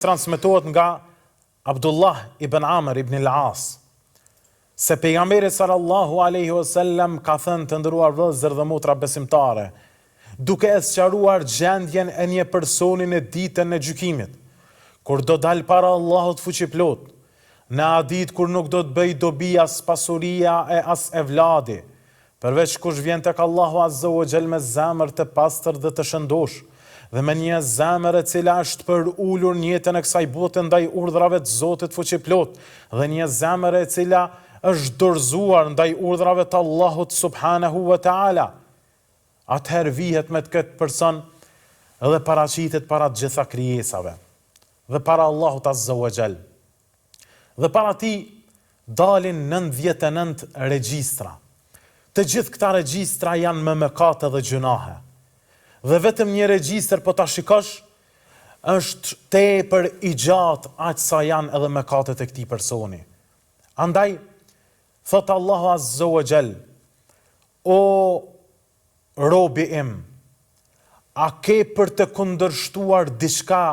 transmetohet nga Abdullah ibn Amr ibn al-As se pejgamberi sallallahu alaihi wasallam ka thënë, të nderuar vëllezër dhe motra besimtare, duke e sqaruar gjendjen e një personi në ditën e gjykimit, kur do dal para Allahut fuqiplot, në atë ditë kur nuk do të bëj dobi as pasuria e as evladi, përveç kush vjen tek Allahu azza wa jall me zemër të pastër dhe të shëndosh, dhe me një zemër e cila është për ulur në jetën e kësaj bote ndaj urdhrave të Zotit fuqiplot, dhe një zemër e cila është dorëzuar ndaj urdhrave të Allahut subhanahu wa taala. Atëherë vihet me këtë person dhe paraqitet para të gjitha krijesave dhe para Allahut azza wa jall. Dhe para tij dalin 99 regjistra. Të gjithë këta regjistra janë me mëkate dhe gjunahe. Dhe vetëm një regjistër po ta shikosh është tepër i gjatë aq sa janë edhe mëkatet e këtij personi. Andaj thot Allahu azza wa jall: o robi im, a ke për të kundërshtuar diçka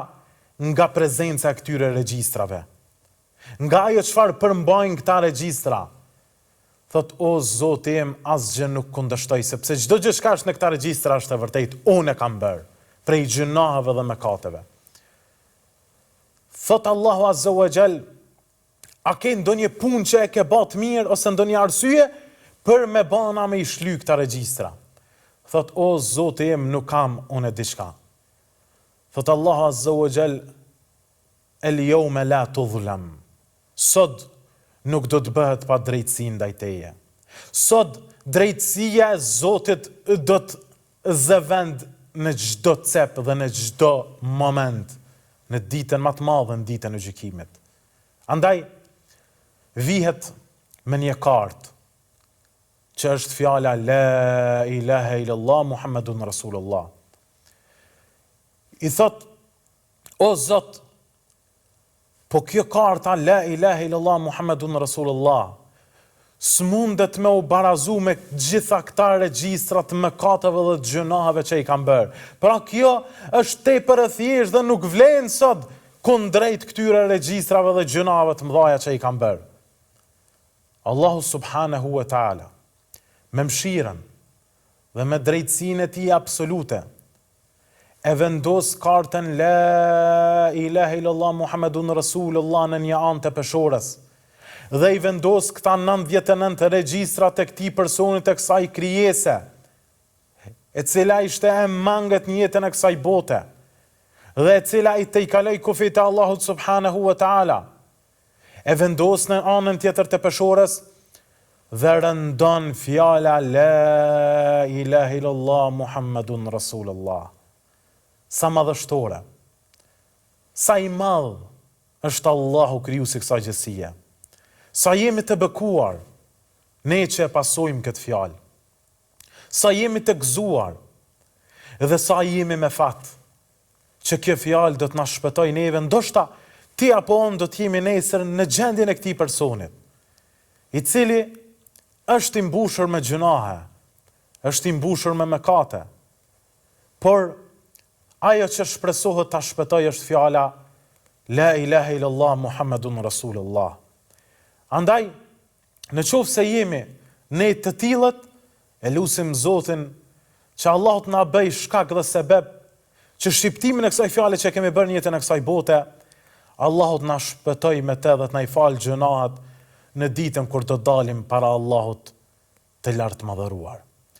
nga prezenca e këtyre regjistrave? Nga ajo çfarë përmbajnë këta regjistra? Thot, o Zoti im, asgjë nuk kundërshtoj, sepse çdo gjë që është në këta regjistra është e vërtetë, unë e kam bërë, prej gjunaheve dhe mëkateve. Thot Allahu azza wa jall: a ke ndonjë punë që e ke bërë mirë ose ndonjë arsye për me bana me i shly këta regjistra? Thot, o Zoti im, nuk kam unë diçka. Thot Allahu azza wa jall: el yawma la tudhlam. Sot nuk do të bëhet pa drejtësi ndaj teje. Sot drejtësia e Zotit do të zëvend në çdo cep dhe në çdo moment, në ditën më të madhe, në ditën e gjykimit. Andaj vihet me një kartë që është fjala la ilaha illallah Muhammedun Rasulullah. I thot, o Zot, po kjo karta la ilaha illallah Muhammedun Rasulullah s'mundet me u barazu me gjitha këta regjistra të mëkateve dhe të gjunaheve që i kanë bërë. Pra kjo është tepër e thjeshtë dhe nuk vlen sot kundrejt këtyre regjistrave dhe gjunaheve të mëdha që i kanë bërë. Allahu subhanahu wa taala, me mëshirën dhe me drejtësinë e tij absolute, e vendos kartën la ilaha illallah Muhammedun Rasulullah në një anë të peshores, dhe i vendos këta 99 regjistra të këtij personit, të kësaj krijese, e cila ishte e mangët në jetën e kësaj bote, dhe e cila i të i kaloj kufit e Allahut subhanahu wa taala, e vendos në anën tjetër të peshores, dhe rëndon fjala la ilaha illallah Muhammedun Rasulullah. Sa madhështore, sa i madh është Allahu krijuesi kësaj gjësie. Sa jemi të bekuar ne që e pasojmë këtë fjalë. Sa jemi të gëzuar dhe sa jemi me fat që kjo fjalë do të na shpëtojë neve, ndoshta ti apo unë do të jemi nesër në gjendjen e këtij personit, i cili është i mbushur me gjunahe, është i mbushur me mëkate, por ajo që shpresohet ta shpëtoj është fjala la ilaha illallah Muhammedun Rasulullah. Andaj, në qoftë se jemi ne të tillët, e lutim Zotin që Allahu të na bëj shkak dhe sebeb që shqiptimin e kësaj fjale që kemi bërë në jetën e kësaj bote, Allahu të na shpëtoj me të dhe të na i falë gjunahet në ditën kur do dalim para Allahut të lartë madhëruar.